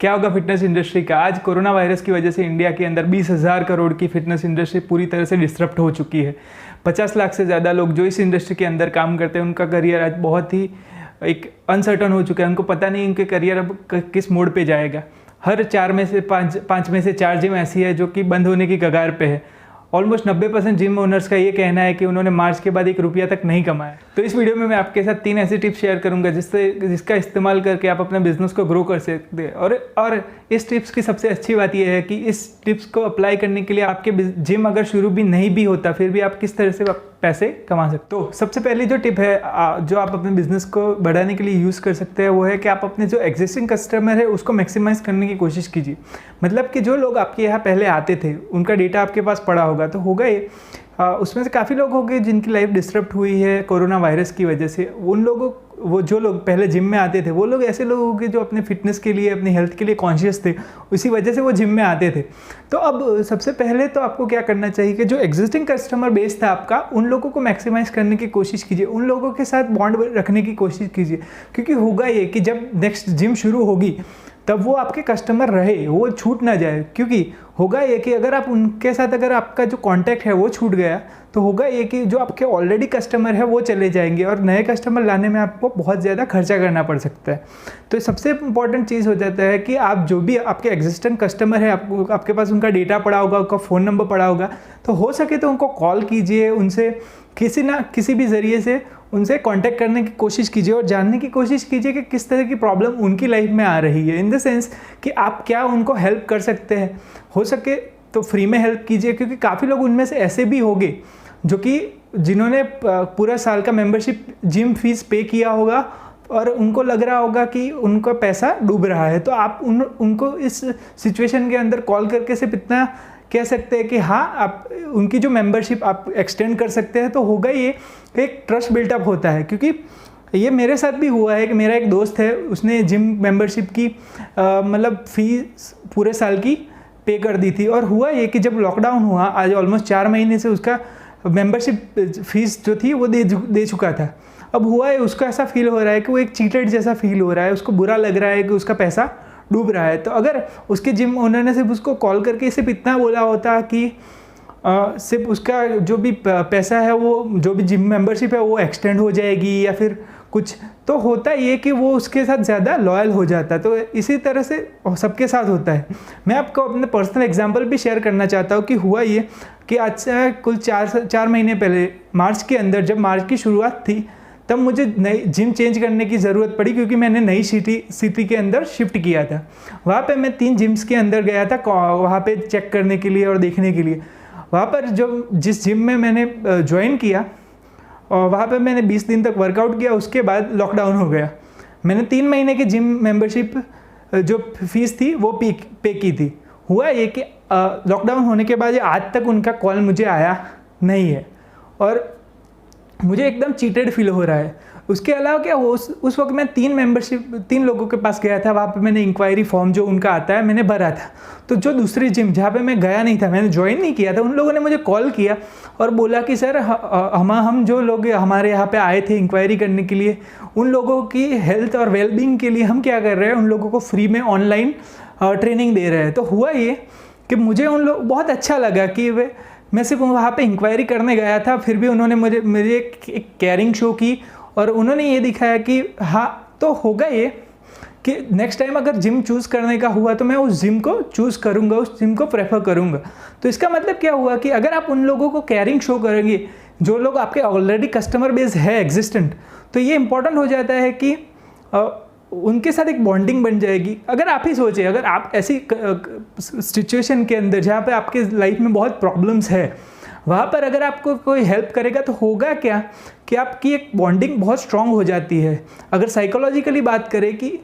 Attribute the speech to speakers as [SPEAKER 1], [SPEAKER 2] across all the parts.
[SPEAKER 1] क्या होगा fitness industry का। आज कोरोना वायरस की वजह से इंडिया के अंदर 20,000 करोड़ की फिटनेस इंडस्ट्री पूरी तरह से डिस्टर्ब हो चुकी है। 50 लाख से ज़्यादा लोग जो इस इंडस्ट्री के अंदर काम करते हैं, उनका करियर आज बहुत ही एक अनसर्टन हो चुका है। उनको पता नहीं उनके करियर अब किस मोड़ पे जाएगा। हर 4 में से 5 में से 4 जिम ऐसी है जो कि बंद होने की कगार पे है। ऑलमोस्ट 90% जिम ओनर्स का ये कहना है कि उन्होंने मार्च के बाद 1 रुपया तक नहीं कमाया। तो इस वीडियो में मैं आपके साथ 3 ऐसी टिप्स शेयर करूंगा जिसका इस्तेमाल करके आप अपने बिजनेस को ग्रो कर सकते हैं। और इस टिप्स की सबसे अच्छी बात यह है कि इस टिप्स को अप्लाई करने के लिए आपके जिम अगर शुरू भी नहीं भी होता, फिर भी आप किस तरह से पैसे कमा सकते। तो सबसे पहली जो टिप है जो आप अपने बिजनेस को बढ़ाने के लिए यूज़ कर सकते हैं, वो है कि आप अपने जो एग्जिस्टिंग कस्टमर है उसको मैक्सिमाइज करने की कोशिश कीजिए। मतलब कि जो लोग आपके यहाँ पहले आते थे, उनका डेटा आपके पास पड़ा होगा, तो होगा ये उसमें से काफ़ी लोग होंगे जिनकी लाइफ डिस्टर्ब हुई है कोरोना वायरस की वजह से। उन लोगों जो लोग पहले जिम में आते थे, वो लोग ऐसे लोग होंगे जो अपने फिटनेस के लिए, अपनी हेल्थ के लिए कॉन्शियस थे, उसी वजह से वो जिम में आते थे। तो अब सबसे पहले तो आपको क्या करना चाहिए कि जो एग्जिस्टिंग कस्टमर बेस था आपका, उन लोगों को मैक्सिमाइज करने की कोशिश कीजिए, उन लोगों के साथ बॉन्ड रखने की कोशिश कीजिए। क्योंकि होगा ये कि जब नेक्स्ट जिम शुरू होगी तब वो आपके कस्टमर रहे, वो छूट ना जाए। क्योंकि होगा ये कि अगर आप उनके साथ अगर आपका जो कांटेक्ट है वो छूट गया, तो होगा ये कि जो आपके ऑलरेडी कस्टमर है वो चले जाएंगे और नए कस्टमर लाने में आपको बहुत ज़्यादा खर्चा करना पड़ सकता है। तो सबसे इंपॉर्टेंट चीज़ हो जाता है कि आप जो भी आपके एग्जिस्टिंग कस्टमर है, आपके पास उनका डेटा पड़ा होगा, उनका फ़ोन नंबर पड़ा होगा, तो हो सके तो उनको कॉल कीजिए, उनसे किसी ना किसी भी ज़रिए से उनसे कांटेक्ट करने की कोशिश कीजिए और जानने की कोशिश कीजिए कि किस तरह की प्रॉब्लम उनकी लाइफ में आ रही है। इन द सेंस कि आप क्या उनको हेल्प कर सकते हैं। हो सके तो फ्री में हेल्प कीजिए, क्योंकि काफ़ी लोग उनमें से ऐसे भी होंगे जो कि जिन्होंने पूरा साल का मेंबरशिप जिम फीस पे किया होगा और उनको लग रहा होगा कि उनका पैसा डूब रहा है। तो आप उनको इस सिचुएशन के अंदर कॉल करके सिर्फ इतना कह सकते हैं कि हाँ, आप उनकी जो मेंबरशिप आप एक्सटेंड कर सकते हैं। तो होगा ये एक ट्रस्ट बिल्टअप होता है। क्योंकि ये मेरे साथ भी हुआ है कि मेरा एक दोस्त है, उसने जिम मेंबरशिप की मतलब फीस पूरे साल की पे कर दी थी। और हुआ ये कि जब लॉकडाउन हुआ, आज ऑलमोस्ट 4 महीने से उसका मेंबरशिप फीस जो थी वो दे चुका था। अब हुआ है उसको ऐसा फील हो रहा है कि वो एक चीटेड जैसा फील हो रहा है, उसको बुरा लग रहा है कि उसका पैसा डूब रहा है। तो अगर उसके जिम ओनर ने सिर्फ उसको कॉल करके सिर्फ इतना बोला होता कि सिर्फ उसका जो भी पैसा है, वो जो भी जिम मेंबरशिप है वो एक्सटेंड हो जाएगी या फिर कुछ, तो होता ये कि वो उसके साथ ज़्यादा लॉयल हो जाता। तो इसी तरह से सबके साथ होता है। मैं आपको अपने पर्सनल एग्जांपल भी शेयर करना चाहता हूँ कि हुआ ये कि आज से कुल 4 महीने पहले मार्च के अंदर, जब मार्च की शुरुआत थी, तब मुझे नई जिम चेंज करने की ज़रूरत पड़ी। क्योंकि मैंने नई सिटी के अंदर शिफ्ट किया था। वहाँ पे मैं 3 जिम्स के अंदर गया था वहाँ पे चेक करने के लिए और देखने के लिए। वहाँ पर जिस जिम में मैंने ज्वाइन किया और वहाँ पे मैंने 20 दिन तक वर्कआउट किया, उसके बाद लॉकडाउन हो गया। मैंने 3 महीने की जिम मेंबरशिप जो फीस थी वो पे की थी। हुआ ये कि लॉकडाउन होने के बाद आज तक उनका कॉल मुझे आया नहीं है और मुझे एकदम चीटेड फील हो रहा है। उसके अलावा क्या उस वक्त मैं 3 लोगों के पास गया था। वहाँ पे मैंने इंक्वायरी फॉर्म जो उनका आता है मैंने भरा था। तो जो दूसरी जिम जहाँ पे मैं गया नहीं था, मैंने ज्वाइन नहीं किया था, उन लोगों ने मुझे कॉल किया और बोला कि सर हम जो लोग हमारे यहाँ पे आए थे इंक्वायरी करने के लिए, उन लोगों की हेल्थ और वेलबींग के लिए हम क्या कर रहे हैं, उन लोगों को फ्री में ऑनलाइन ट्रेनिंग दे रहे हैं। तो हुआ ये कि मुझे बहुत अच्छा लगा कि मैं सिर्फ वहाँ पे इंक्वायरी करने गया था, फिर भी उन्होंने मुझे एक केयरिंग शो की और उन्होंने ये दिखाया कि हाँ, तो होगा ये कि नेक्स्ट टाइम अगर जिम चूज़ करने का हुआ तो मैं उस जिम को चूज़ करूँगा, उस जिम को प्रेफर करूँगा। तो इसका मतलब क्या हुआ कि अगर आप उन लोगों को केयरिंग शो करेंगे जो लोग आपके ऑलरेडी कस्टमर बेस है एग्जिस्टेंट, तो ये इंपॉर्टेंट हो जाता है कि उनके साथ एक बॉन्डिंग बन जाएगी। अगर आप ही सोचें, अगर आप ऐसी सिचुएशन के अंदर जहाँ पे आपके लाइफ में बहुत प्रॉब्लम्स है, वहाँ पर अगर आपको कोई हेल्प करेगा तो होगा क्या कि आपकी एक बॉन्डिंग बहुत स्ट्रांग हो जाती है। अगर साइकोलॉजिकली बात करें कि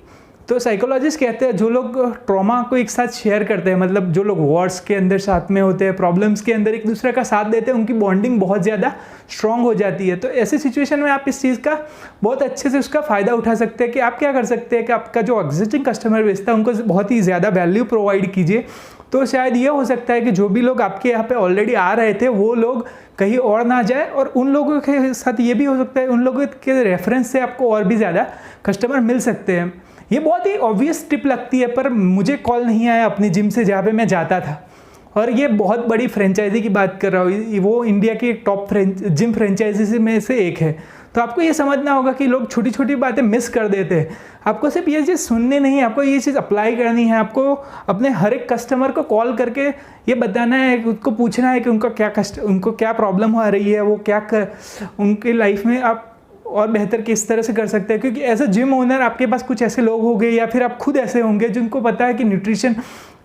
[SPEAKER 1] तो साइकोलॉजिस्ट कहते हैं जो लोग ट्रॉमा को एक साथ शेयर करते हैं, मतलब जो लोग वॉर्स के अंदर साथ में होते हैं, प्रॉब्लम्स के अंदर एक दूसरे का साथ देते हैं, उनकी बॉन्डिंग बहुत ज़्यादा स्ट्रांग हो जाती है। तो ऐसी सिचुएशन में आप इस चीज़ का बहुत अच्छे से उसका फ़ायदा उठा सकते हैं कि आप क्या कर सकते हैं कि आपका जो एग्जिस्टिंग कस्टमर बेस था उनको बहुत ही ज़्यादा वैल्यू प्रोवाइड कीजिए। तो शायद ये हो सकता है कि जो भी लोग आपके यहाँ पे ऑलरेडी आ रहे थे वो लोग कहीं और ना जाए, और उन लोगों के साथ ये भी हो सकता है उन लोगों के रेफरेंस से आपको और भी ज़्यादा कस्टमर मिल सकते हैं। ये बहुत ही ऑब्वियस टिप लगती है, पर मुझे कॉल नहीं आया अपनी जिम से जहाँ पे मैं जाता था, और ये बहुत बड़ी फ्रेंचाइजी की बात कर रहा हूँ, वो इंडिया की एक टॉप जिम फ्रेंचाइजी में से एक है। तो आपको ये समझना होगा कि लोग छोटी छोटी बातें मिस कर देते हैं। आपको सिर्फ ये चीज़ सुननी नहीं है, आपको ये चीज़ अप्लाई करनी है। आपको अपने हर एक कस्टमर को कॉल करके ये बताना है, उसको पूछना है कि उनको क्या प्रॉब्लम आ रही है, वो उनकी लाइफ में आप और बेहतर किस तरह से कर सकते हैं। क्योंकि एज अ जिम ओनर आपके पास कुछ ऐसे लोग होंगे, या फिर आप खुद ऐसे होंगे जिनको पता है कि न्यूट्रिशन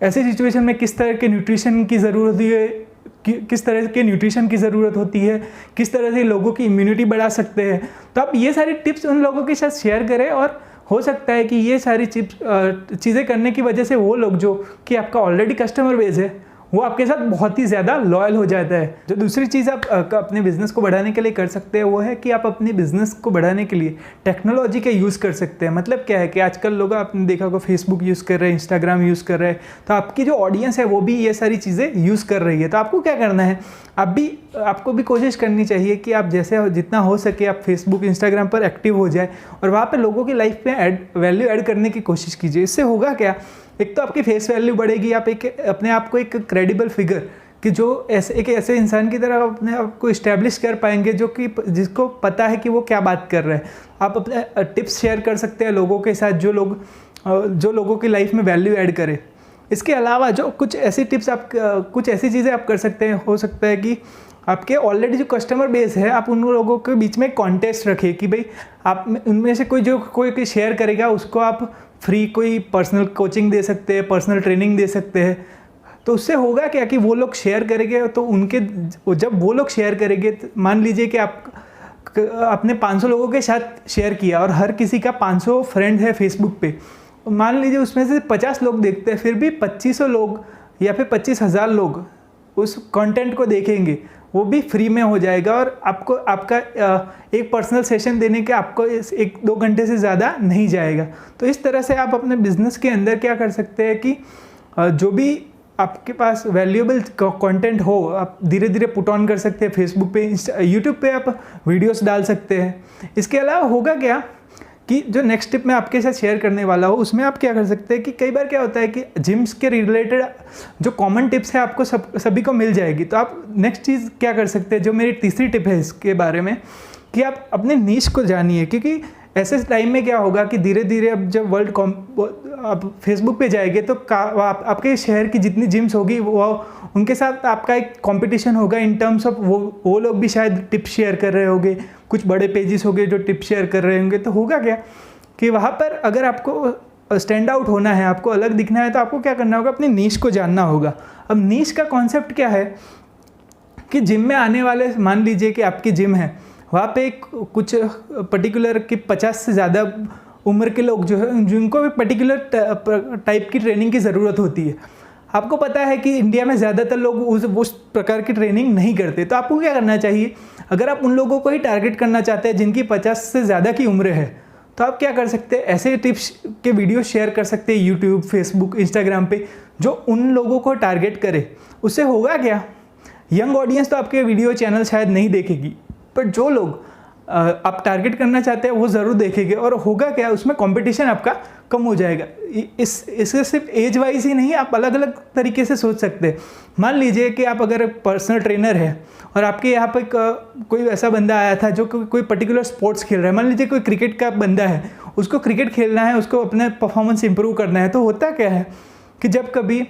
[SPEAKER 1] ऐसे सिचुएशन में किस तरह के न्यूट्रिशन की ज़रूरत है, किस तरह के न्यूट्रिशन की ज़रूरत होती है, किस तरह से लोगों की इम्यूनिटी बढ़ा सकते हैं। तो आप ये सारी टिप्स उन लोगों के साथ शेयर करें, और हो सकता है कि ये सारी चीज़ें करने की वजह से वो लोग जो कि आपका ऑलरेडी कस्टमर बेस है, वो आपके साथ बहुत ही ज़्यादा लॉयल हो जाता है। जो दूसरी चीज़ आप अपने बिज़नेस को बढ़ाने के लिए कर सकते हैं वो है कि आप अपने बिज़नेस को बढ़ाने के लिए टेक्नोलॉजी का यूज़ कर सकते हैं। मतलब क्या है कि आजकल लोग, आपने देखा होगा, फेसबुक यूज़ कर रहे हैं, इंस्टाग्राम यूज़ कर रहे हैं, तो आपकी जो ऑडियंस है वो भी ये सारी चीज़ें यूज़ कर रही है। तो आपको क्या करना है, आपको भी कोशिश करनी चाहिए कि आप जितना हो सके आप फेसबुक इंस्टाग्राम पर एक्टिव हो जाए, और वहाँ पर लोगों की लाइफ में वैल्यू ऐड करने की कोशिश कीजिए। इससे होगा क्या, एक तो आपकी फेस वैल्यू बढ़ेगी, आप अपने आप को एक क्रेडिबल फिगर कि जो ऐसे इंसान की तरह अपने आप को इस्टेब्लिश कर पाएंगे जिसको पता है कि वो क्या बात कर रहे हैं। आप अपने टिप्स शेयर कर सकते हैं लोगों के साथ जो लोगों की लाइफ में वैल्यू ऐड करे। इसके अलावा जो कुछ ऐसी चीज़ें आप कर सकते हैं, हो सकता है कि आपके ऑलरेडी जो कस्टमर बेस है, आप उन लोगों के बीच में एक कॉन्टेस्ट रखें कि भाई आप उनमें से कोई शेयर करेगा उसको आप फ्री कोई पर्सनल कोचिंग दे सकते हैं, पर्सनल ट्रेनिंग दे सकते हैं। तो उससे होगा क्या कि वो लोग शेयर करेंगे, तो जब वो लोग शेयर करेंगे, तो मान लीजिए कि आपने 500 लोगों के साथ शेयर किया और हर किसी का 500 फ्रेंड है फेसबुक पे, मान लीजिए उसमें से 50 लोग देखते हैं, फिर भी 2500 लोग या फिर 25,000 लोग उस कंटेंट को देखेंगे, वो भी फ्री में हो जाएगा, और आपका एक पर्सनल सेशन देने के आपको 1-2 घंटे से ज़्यादा नहीं जाएगा। तो इस तरह से आप अपने बिजनेस के अंदर क्या कर सकते हैं कि जो भी आपके पास वैल्यूएबल कंटेंट हो, आप धीरे धीरे पुट ऑन कर सकते हैं। फेसबुक पे, यूट्यूब पे आप वीडियोस डाल सकते हैं। इसके अलावा होगा क्या कि जो नेक्स्ट टिप मैं आपके साथ शेयर करने वाला हूँ, उसमें आप क्या कर सकते हैं कि कई बार क्या होता है कि जिम्स के रिलेटेड जो कॉमन टिप्स है आपको सभी को मिल जाएगी। तो आप नेक्स्ट चीज़ क्या कर सकते हैं, जो मेरी तीसरी टिप है इसके बारे में, कि आप अपने नीश को जानिए। क्योंकि ऐसे टाइम में क्या होगा कि धीरे धीरे अब जब आप फेसबुक पे जाएंगे तो आपके शहर की जितनी जिम्स होगी वो उनके साथ आपका एक कंपटीशन होगा इन टर्म्स ऑफ वो लोग भी शायद टिप्स शेयर कर रहे होंगे, कुछ बड़े पेजेस होंगे जो टिप्स शेयर कर रहे होंगे। तो होगा क्या कि वहाँ पर अगर आपको स्टैंड आउट होना है, आपको अलग दिखना है, तो आपको क्या करना होगा, अपनी नीश को जानना होगा। अब नीश का कॉन्सेप्ट क्या है कि जिम में आने वाले, मान लीजिए कि आपकी जिम है, वहाँ पे कुछ पर्टिकुलर कि 50 से ज़्यादा उम्र के लोग जो है, जिनको भी पर्टिकुलर टाइप की ट्रेनिंग की ज़रूरत होती है। आपको पता है कि इंडिया में ज़्यादातर लोग उस प्रकार की ट्रेनिंग नहीं करते। तो आपको क्या करना चाहिए, अगर आप उन लोगों को ही टारगेट करना चाहते हैं जिनकी 50 से ज़्यादा की उम्र है, तो आप क्या कर सकते हैं, ऐसे टिप्स के वीडियो शेयर कर सकते हैं यूट्यूब, फेसबुक, इंस्टाग्राम पे, जो उन लोगों को टारगेट करे। उससे होगा क्या, यंग ऑडियंस तो आपके वीडियो चैनल शायद नहीं देखेगी, पर जो लोग आप टारगेट करना चाहते हैं वो ज़रूर देखेंगे। और होगा क्या, उसमें कंपटीशन आपका कम हो जाएगा। इससे सिर्फ एज वाइज ही नहीं, आप अलग अलग तरीके से सोच सकते हैं। मान लीजिए कि आप अगर पर्सनल ट्रेनर है और आपके यहाँ पे कोई ऐसा बंदा आया था जो कोई पर्टिकुलर स्पोर्ट्स खेल रहा है, मान लीजिए कोई क्रिकेट का बंदा है, उसको क्रिकेट खेलना है, उसको अपना परफॉर्मेंस इंप्रूव करना है। तो होता क्या है कि जब कभी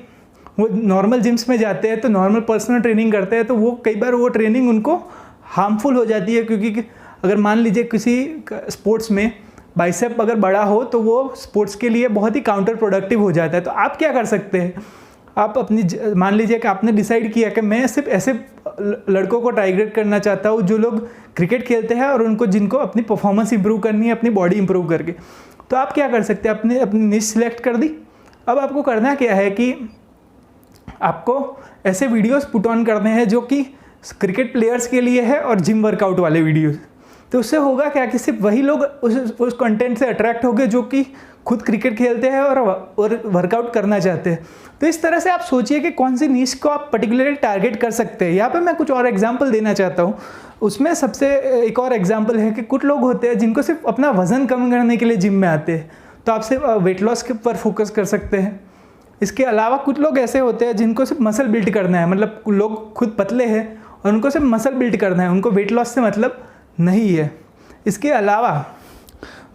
[SPEAKER 1] वो नॉर्मल जिम्स में जाते हैं तो नॉर्मल पर्सनल ट्रेनिंग करते हैं, तो वो कई बार वो ट्रेनिंग उनको हार्मफुल हो जाती है। क्योंकि अगर मान लीजिए किसी स्पोर्ट्स में बाइसेप अगर बड़ा हो तो वो स्पोर्ट्स के लिए बहुत ही काउंटर प्रोडक्टिव हो जाता है। तो आप क्या कर सकते हैं, आप मान लीजिए कि आपने डिसाइड किया कि मैं सिर्फ ऐसे लड़कों को टारगेट करना चाहता हूँ जो लोग क्रिकेट खेलते हैं और जिनको अपनी परफॉर्मेंस इंप्रूव करनी है, अपनी बॉडी इंप्रूव करके। तो आप क्या कर सकते हैं, अपनी निश सिलेक्ट कर दी। अब आपको करना क्या है कि आपको ऐसे वीडियोस पुट ऑन करने हैं जो कि क्रिकेट प्लेयर्स के लिए है और जिम वर्कआउट वाले वीडियोस। तो उससे होगा क्या कि सिर्फ वही लोग उस कंटेंट से अट्रैक्ट होंगे जो कि खुद क्रिकेट खेलते हैं और वर्कआउट करना चाहते हैं। तो इस तरह से आप सोचिए कि कौन सी नीश को आप पर्टिकुलरली टारगेट कर सकते हैं। यहाँ पे मैं कुछ और एग्जांपल देना चाहता हूँ। उसमें सबसे एक और एग्जांपल है कि कुछ लोग होते हैं जिनको सिर्फ अपना वज़न कम करने के लिए जिम में आते हैं। तो आप सिर्फ वेट लॉस के ऊपर फोकस कर सकते हैं। इसके अलावा कुछ लोग ऐसे होते हैं जिनको सिर्फ मसल बिल्ड करना है, मतलब लोग खुद पतले हैं और उनको सिर्फ मसल बिल्ड करना है, उनको वेट लॉस से मतलब नहीं है। इसके अलावा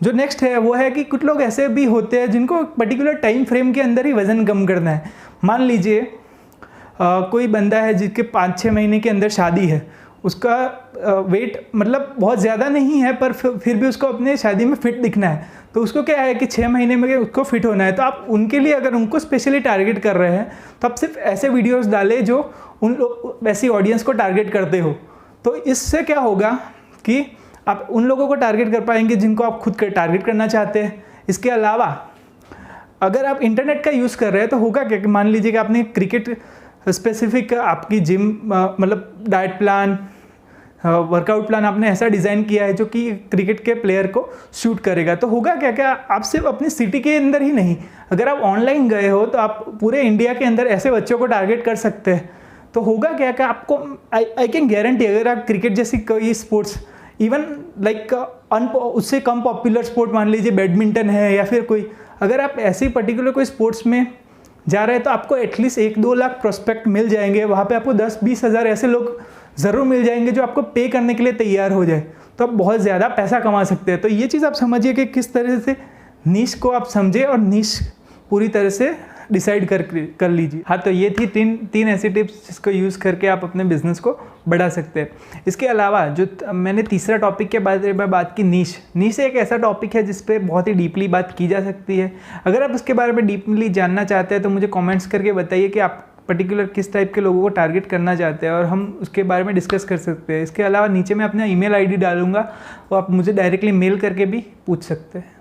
[SPEAKER 1] जो नेक्स्ट है वो है कि कुछ लोग ऐसे भी होते हैं जिनको पर्टिकुलर टाइम फ्रेम के अंदर ही वज़न कम करना है। मान लीजिए कोई बंदा है जिसके 5-6 महीने के अंदर शादी है, उसका वेट मतलब बहुत ज़्यादा नहीं है पर फिर भी उसको अपने शादी में फिट दिखना है, तो उसको क्या है कि 6 महीने में उसको फिट होना है। तो आप उनके लिए अगर उनको स्पेशली टारगेट कर रहे हैं तो आप सिर्फ ऐसे वीडियोस डालें जो उन वैसी ऑडियंस को टारगेट करते हो। तो इससे क्या होगा कि आप उन लोगों को टारगेट कर पाएंगे जिनको आप खुद टारगेट करना चाहते हैं। इसके अलावा अगर आप इंटरनेट का यूज़ कर रहे हैं तो होगा क्या कि मान लीजिए कि आपने क्रिकेट स्पेसिफिक आपकी जिम मतलब डाइट प्लान, वर्कआउट प्लान आपने ऐसा डिज़ाइन किया है जो कि क्रिकेट के प्लेयर को सूट करेगा। तो होगा क्या क्या आप सिर्फ अपनी सिटी के अंदर ही नहीं, अगर आप ऑनलाइन गए हो तो आप पूरे इंडिया के अंदर ऐसे बच्चों को टारगेट कर सकते हैं। तो होगा क्या क्या आपको आई कैन गारंटी, अगर आप क्रिकेट जैसी कोई स्पोर्ट्स इवन लाइक उससे कम पॉपुलर स्पोर्ट मान लीजिए बैडमिंटन है या फिर कोई, अगर आप ऐसे पर्टिकुलर कोई स्पोर्ट्स में जा रहे हैं तो आपको एटलीस्ट 1-2 लाख प्रोस्पेक्ट मिल जाएंगे। वहाँ पे आपको 10-20 हज़ार ऐसे लोग ज़रूर मिल जाएंगे जो आपको पे करने के लिए तैयार हो जाए, तो आप बहुत ज़्यादा पैसा कमा सकते हैं। तो ये चीज़ आप समझिए कि किस तरह से नीश को आप समझे और नीश पूरी तरह से डिसाइड कर लीजिए। हाँ, तो ये थी तीन ऐसी टिप्स जिसको यूज़ करके आप अपने बिजनेस को बढ़ा सकते हैं। इसके अलावा जो मैंने तीसरा टॉपिक के बारे में बात की, नीश एक ऐसा टॉपिक है जिस पे बहुत ही डीपली बात की जा सकती है। अगर आप उसके बारे में डीपली जानना चाहते हैं तो मुझे कमेंट्स करके बताइए कि आप पर्टिकुलर किस टाइप के लोगों को टारगेट करना चाहते हैं और हम उसके बारे में डिस्कस कर सकते हैं। इसके अलावा नीचे मैं अपना ईमेल आईडी डालूंगा, वो आप मुझे डायरेक्टली मेल करके भी पूछ सकते हैं।